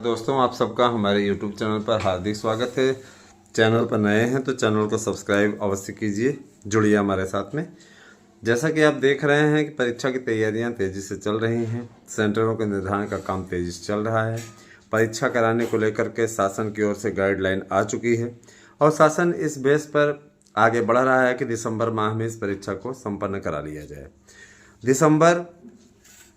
दोस्तों, आप सबका हमारे YouTube चैनल पर हार्दिक स्वागत है। चैनल पर नए हैं तो चैनल को सब्सक्राइब अवश्य कीजिए, जुड़िए हमारे साथ में। जैसा कि आप देख रहे हैं कि परीक्षा की तैयारियां तेज़ी से चल रही हैं। सेंटरों के निर्धारण का काम तेज़ी से चल रहा है। परीक्षा कराने को लेकर के शासन की ओर से गाइडलाइन आ चुकी है और शासन इस बेस पर आगे बढ़ रहा है कि दिसंबर माह में इस परीक्षा को संपन्न करा लिया जाए। दिसंबर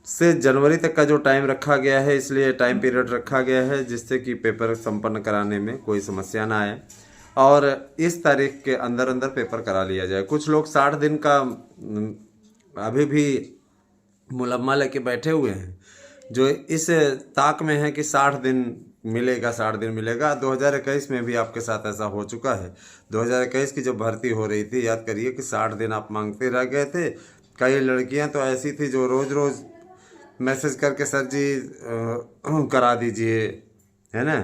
से जनवरी तक का जो टाइम रखा गया है, इसलिए टाइम पीरियड रखा गया है जिससे कि पेपर संपन्न कराने में कोई समस्या ना आए और इस तारीख के अंदर अंदर पेपर करा लिया जाए। कुछ लोग 60 दिन का अभी भी मुलम्मा लेके बैठे हुए हैं, जो इस ताक में है कि 60 दिन मिलेगा, 60 दिन मिलेगा। 2021 में भी आपके साथ ऐसा हो चुका है। 2021 की जो भर्ती हो रही थी, याद करिए कि 60 दिन आप मांगते रह गए थे। कई लड़कियां तो ऐसी थी जो रोज़ रोज़ मैसेज करके सर जी करा दीजिए, है ना,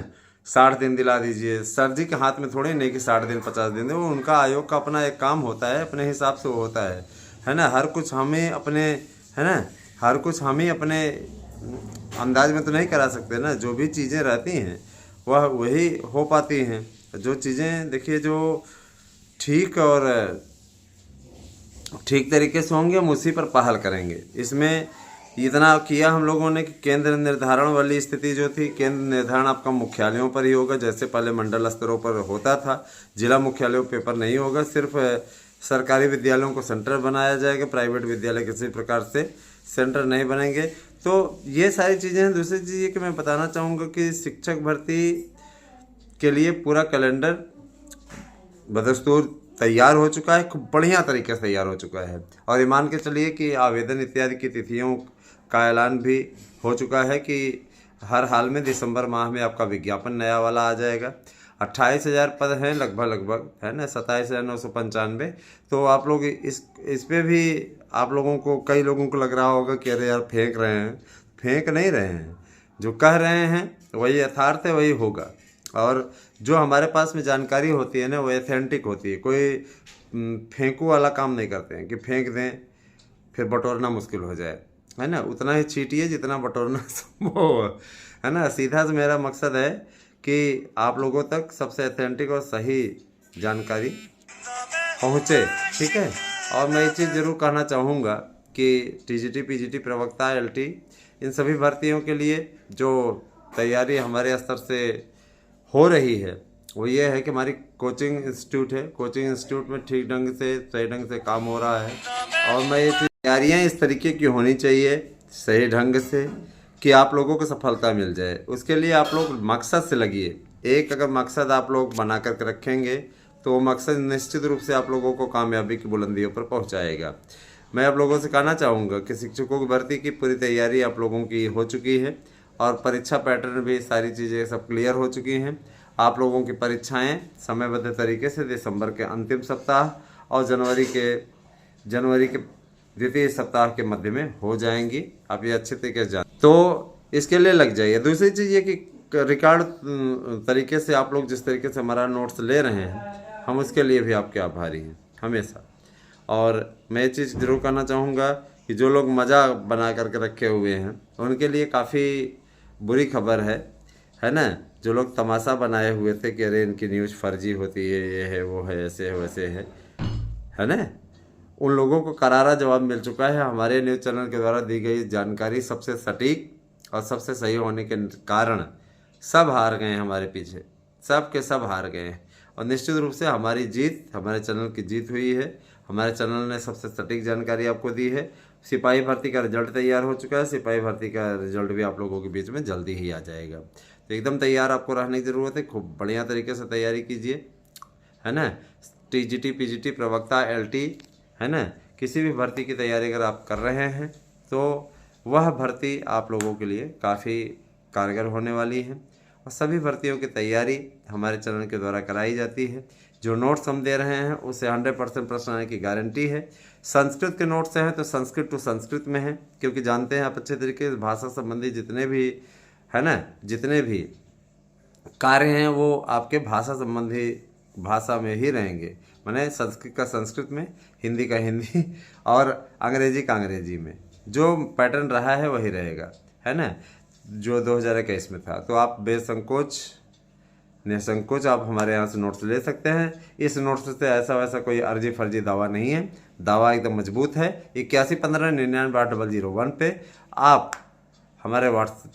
60 दिन दिला दीजिए। सर जी के हाथ में थोड़ी नहीं कि 60 दिन 50 दिन दे, वो उनका आयोग का अपना एक काम होता है, अपने हिसाब से वो होता है ना। हर कुछ हमें अपने, है ना, हर कुछ हम ही अपने अंदाज में तो नहीं करा सकते ना। जो भी चीज़ें रहती हैं वह वही हो पाती हैं। जो चीज़ें देखिए जो ठीक और ठीक तरीके से होंगे हम उसी पर पहल करेंगे। इसमें इतना किया हम लोगों ने कि केंद्र निर्धारण वाली स्थिति जो थी, केंद्र निर्धारण आपका मुख्यालयों पर ही होगा। जैसे पहले मंडल स्तरों पर होता था, जिला मुख्यालयों पेपर नहीं होगा। सिर्फ सरकारी विद्यालयों को सेंटर बनाया जाएगा, प्राइवेट विद्यालय किसी प्रकार से सेंटर नहीं बनेंगे। तो ये सारी चीज़ें हैं। दूसरी चीज़ ये कि मैं बताना चाहूँगा कि शिक्षक भर्ती के लिए पूरा कैलेंडर बदस्तूर तैयार हो चुका है, खूब बढ़िया तरीके से तैयार हो चुका है। और ये मान के चलिए कि आवेदन इत्यादि की तिथियों का ऐलान भी हो चुका है कि हर हाल में दिसंबर माह में आपका विज्ञापन नया वाला आ जाएगा। 28,000 पद हैं लगभग, है ना, 27,995। तो आप लोग इस पे भी आप लोगों को, कई लोगों को लग रहा होगा कि अरे यार फेंक रहे हैं। फेंक नहीं रहे हैं, जो कह रहे हैं वही यथार्थ है, वही होगा। और जो हमारे पास में जानकारी होती है ना, वो एथेंटिक होती है। कोई फेंकू वाला काम नहीं करते हैं कि फेंक दें फिर बटोरना मुश्किल हो जाए, है ना। उतना ही छीटिए जितना बटोरना संभव हो, है ना। सीधा से मेरा मकसद है कि आप लोगों तक सबसे एथेंटिक और सही जानकारी पहुँचे, ठीक है। और मैं ये चीज़ ज़रूर कहना चाहूँगा कि टीजीटी, पीजीटी, प्रवक्ता, एलटी, इन सभी भर्तियों के लिए जो तैयारी हमारे स्तर से हो रही है वो ये है कि हमारी कोचिंग इंस्टीट्यूट है। कोचिंग इंस्टीट्यूट में ठीक ढंग से, सही ढंग से काम हो रहा है। और मैं ये तैयारियाँ इस तरीके की होनी चाहिए सही ढंग से कि आप लोगों को सफलता मिल जाए। उसके लिए आप लोग मकसद से लगिए। एक अगर मकसद आप लोग बना करके रखेंगे तो वो मकसद निश्चित रूप से आप लोगों को कामयाबी की बुलंदियों पर पहुंचाएगा। मैं आप लोगों से कहना चाहूँगा कि शिक्षकों की भर्ती की पूरी तैयारी आप लोगों की हो चुकी है और परीक्षा पैटर्न भी, सारी चीज़ें सब क्लियर हो चुकी हैं। आप लोगों की परीक्षाएं समयबद्ध तरीके से दिसंबर के अंतिम सप्ताह और जनवरी के द्वितीय सप्ताह के मध्य में हो जाएंगी। आप ये अच्छे तरीके से जान, तो इसके लिए लग जाइए। दूसरी चीज़ ये कि रिकॉर्ड तरीके से आप लोग जिस तरीके से हमारा नोट्स ले रहे हैं, हम उसके लिए भी आपके आभारी हैं हमेशा। और मैं ये चीज़ ज़रूर कहना चाहूँगा कि जो लोग मज़ा बना करके रखे हुए हैं उनके लिए काफ़ी बुरी खबर है ना। जो लोग तमाशा बनाए हुए थे कि अरे इनकी न्यूज़ फर्जी होती है, ये है, वो है, ऐसे है, वैसे है ना, उन लोगों को करारा जवाब मिल चुका है। हमारे न्यूज़ चैनल के द्वारा दी गई जानकारी सबसे सटीक और सबसे सही होने के कारण सब हार गए हैं हमारे पीछे, सब के सब हार गए हैं। और निश्चित रूप से हमारी जीत, हमारे चैनल की जीत हुई है। हमारे चैनल ने सबसे सटीक जानकारी आपको दी है। सिपाही भर्ती का रिजल्ट तैयार हो चुका है। सिपाही भर्ती का रिजल्ट भी आप लोगों के बीच में जल्दी ही आ जाएगा। तो एकदम तैयार आपको रहने की ज़रूरत है। खूब बढ़िया तरीके से तैयारी कीजिए, है ना। टीजीटी, पीजीटी, प्रवक्ता, एलटी, है ना, किसी भी भर्ती की तैयारी अगर आप कर रहे हैं तो वह भर्ती आप लोगों के लिए काफ़ी कारगर होने वाली है। और सभी भर्तियों की तैयारी हमारे चैनल के द्वारा कराई जाती है। जो नोट्स हम दे रहे हैं उससे 100% प्रश्न आने की गारंटी है। संस्कृत के नोट्स हैं तो संस्कृत टू संस्कृत में है, क्योंकि जानते हैं आप अच्छे तरीके से भाषा संबंधी जितने भी, है ना, जितने भी कार्य हैं वो आपके भाषा संबंधी भाषा में ही रहेंगे। माने संस्कृत का संस्कृत में, हिंदी का हिंदी और अंग्रेजी का अंग्रेजी में। जो पैटर्न रहा है वही रहेगा, है ना। जो 2021 में था। तो आप बेसंकोच निसंकोच आप हमारे यहाँ से नोट्स ले सकते हैं। इस नोट्स से ऐसा वैसा कोई अर्जी फर्जी दावा नहीं है, दावा एकदम मजबूत है। 8115998001 पे आप हमारे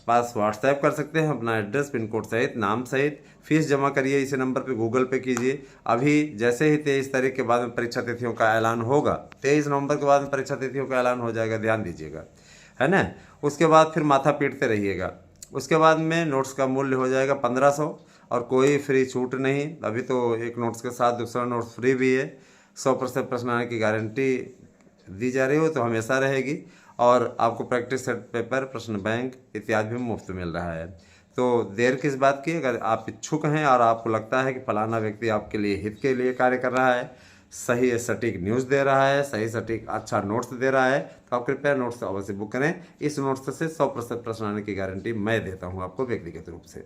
पास व्हाट्सएप कर सकते हैं, अपना एड्रेस पिन कोड सहित नाम सहित। फीस जमा करिए, इसी नंबर पे गूगल पे कीजिए। अभी जैसे ही 23 तारीख के बाद में परीक्षा तिथियों का ऐलान होगा, 23 नवंबर के बाद में परीक्षा तिथियों का ऐलान हो जाएगा, ध्यान दीजिएगा, है ना। उसके बाद फिर माथा पीटते रहिएगा। उसके बाद में नोट्स का मूल्य हो जाएगा 1500 और कोई फ्री छूट नहीं। अभी तो एक नोट्स के साथ दूसरा नोट्स फ्री भी है। 100% प्रश्न आने की गारंटी दी जा रही हो तो हमेशा रहेगी। और आपको प्रैक्टिस सेट पेपर, प्रश्न बैंक इत्यादि भी मुफ्त मिल रहा है। तो देर किस बात की, अगर आप इच्छुक हैं और आपको लगता है कि फलाना व्यक्ति आपके लिए हित के लिए कार्य कर रहा है, सही सटीक न्यूज़ दे रहा है, सही सटीक अच्छा नोट्स दे रहा है, तो आप कृपया नोट्स अवश्य बुक करें। इस नोट्स से 100% प्रश्न आने की गारंटी मैं देता हूं आपको व्यक्तिगत रूप से।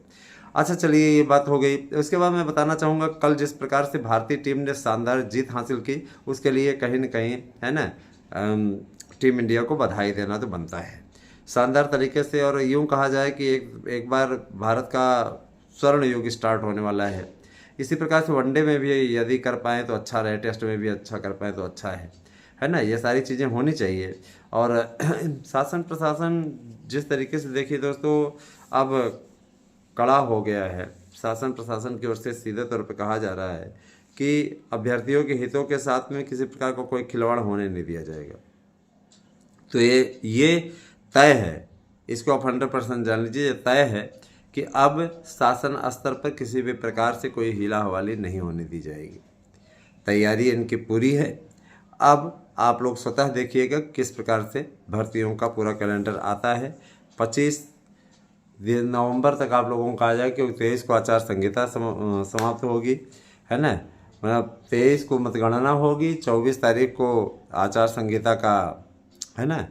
अच्छा चलिए, ये बात हो गई। उसके बाद मैं बताना चाहूँगा, कल जिस प्रकार से भारतीय टीम ने शानदार जीत हासिल की, उसके लिए कहीं न कहीं, है ना, टीम इंडिया को बधाई देना तो बनता है शानदार तरीके से। और यूँ कहा जाए कि एक बार भारत का स्वर्ण युग स्टार्ट होने वाला है। इसी प्रकार से वनडे में भी यदि कर पाएँ तो अच्छा रहे, टेस्ट में भी अच्छा कर पाएँ तो अच्छा है ना। ये सारी चीज़ें होनी चाहिए। और शासन प्रशासन जिस तरीके से, देखिए दोस्तों, अब कड़ा हो गया है। शासन प्रशासन की ओर से सीधे तौर पर कहा जा रहा है कि अभ्यर्थियों के हितों के साथ में किसी प्रकार का कोई खिलवाड़ होने नहीं दिया जाएगा। तो ये तय है, इसको आप 100% जान लीजिए, तय है कि अब शासन स्तर पर किसी भी प्रकार से कोई हीला हवाली नहीं होने दी जाएगी। तैयारी इनकी पूरी है। अब आप लोग स्वतः देखिएगा किस प्रकार से भर्तियों का पूरा कैलेंडर आता है। 25 नवंबर तक आप लोगों को आ जाए, क्योंकि 23 को आचार संहिता समाप्त होगी, है ना। मतलब 23 को मतगणना होगी, 24 तारीख को आचार संहिता का, है ना,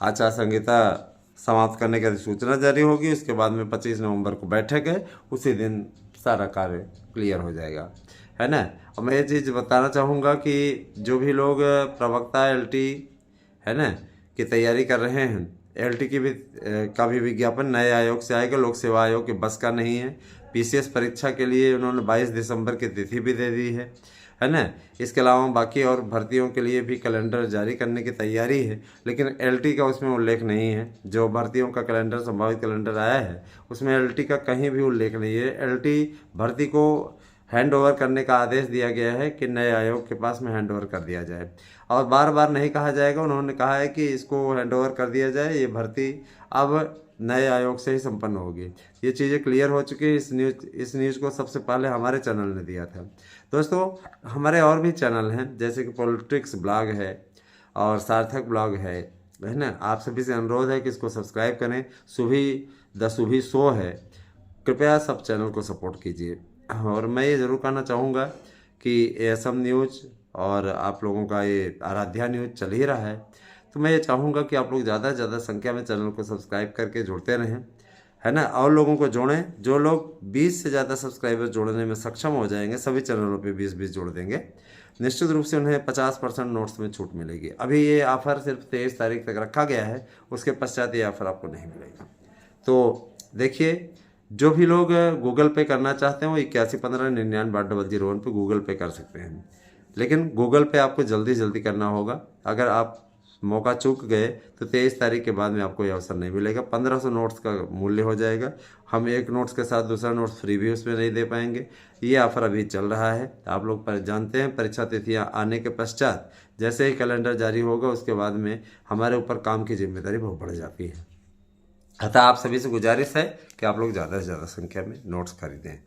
आचार संहिता समाप्त करने की अधिसूचना जारी होगी। उसके बाद में 25 नवंबर को बैठक है, उसी दिन सारा कार्य क्लियर हो जाएगा, है ना। और मैं ये चीज़ बताना चाहूँगा कि जो भी लोग प्रवक्ता LT, है ना, की तैयारी कर रहे हैं, LT की भी का भी विज्ञापन नए आयोग से आएगा। लोक सेवा आयोग के बस का नहीं है। PCS परीक्षा के लिए उन्होंने 22 दिसंबर की तिथि भी दे दी है ना। इसके अलावा बाकी और भर्तियों के लिए भी कैलेंडर जारी करने की तैयारी है, लेकिन LT का उसमें उल्लेख नहीं है। जो भर्तियों का कैलेंडर, संभावित कैलेंडर आया है, उसमें LT का कहीं भी उल्लेख नहीं है। LT भर्ती को हैंड ओवर करने का आदेश दिया गया है कि नए आयोग के पास में हैंड ओवर कर दिया जाए, और बार बार नहीं कहा जाएगा। उन्होंने कहा है कि इसको हैंड ओवर कर दिया जाए, ये भर्ती अब नए आयोग से ही संपन्न होगी। ये चीज़ें क्लियर हो चुकी है। इस न्यूज़ को सबसे पहले हमारे चैनल ने दिया था। दोस्तों, हमारे और भी चैनल हैं, जैसे कि पॉलिटिक्स ब्लॉग है और सार्थक ब्लॉग है ना। आप सभी से अनुरोध है कि इसको सब्सक्राइब करें। द सुबह शो है, कृपया सब चैनल को सपोर्ट कीजिए। और मैं ये ज़रूर कहना चाहूँगा कि ASM न्यूज़ और आप लोगों का ये आराध्या न्यूज़ चल ही रहा है, तो मैं ये चाहूँगा कि आप लोग ज़्यादा से ज़्यादा संख्या में चैनल को सब्सक्राइब करके जुड़ते रहें, है ना। और लोगों को जोड़ें। जो लोग 20 से ज़्यादा सब्सक्राइबर जोड़ने में सक्षम हो जाएंगे, सभी चैनलों पे 20-20 जोड़ देंगे, निश्चित रूप से उन्हें 50% नोट्स में छूट मिलेगी। अभी ये ऑफ़र सिर्फ 23 तारीख तक रखा गया है, उसके पश्चात ये ऑफ़र आपको नहीं मिलेगा। तो देखिए, जो भी लोग गूगल पे करना चाहते हैं वो 8115998001 पे गूगल पे कर सकते हैं, लेकिन गूगल पे आपको जल्दी करना होगा। अगर आप मौका चूक गए तो 23 तारीख के बाद में आपको ये अवसर नहीं मिलेगा। 1500 नोट्स का मूल्य हो जाएगा। हम एक नोट्स के साथ दूसरा नोट्स फ्री भी उसमें नहीं दे पाएंगे। ये ऑफ़र अभी चल रहा है, आप लोग पर जानते हैं। परीक्षा तिथियाँ आने के पश्चात जैसे ही कैलेंडर जारी होगा, उसके बाद में हमारे ऊपर काम की जिम्मेदारी बहुत बढ़ जाती है। अतः आप सभी से गुजारिश है कि आप लोग ज़्यादा से ज़्यादा संख्या में नोट्स खरीदें।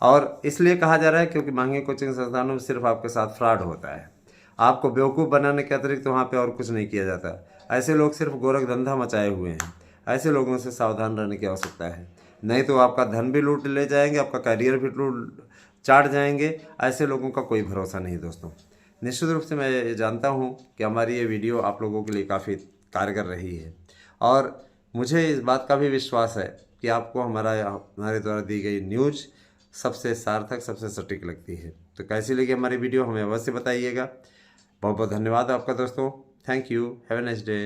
और इसलिए कहा जा रहा है क्योंकि महंगे कोचिंग संस्थानों में सिर्फ आपके साथ फ्रॉड होता है। आपको बेवकूफ़ बनाने के अतिरिक्त वहाँ पे और कुछ नहीं किया जाता। ऐसे लोग सिर्फ गोरख धंधा मचाए हुए हैं। ऐसे लोगों से सावधान रहने की आवश्यकता है, नहीं तो आपका धन भी लूट ले जाएंगे, आपका करियर भी चाट जाएंगे। ऐसे लोगों का कोई भरोसा नहीं दोस्तों। निश्चित रूप से मैं जानता हूँ कि हमारी ये वीडियो आप लोगों के लिए काफ़ी कारगर रही है, और मुझे इस बात का भी विश्वास है कि आपको हमारे द्वारा दी गई न्यूज़ सबसे सार्थक, सबसे सटीक लगती है। तो कैसी लगी हमारी वीडियो, हमें अवश्य बताइएगा। बहुत बहुत धन्यवाद आपका दोस्तों। Thank you. Have a nice day.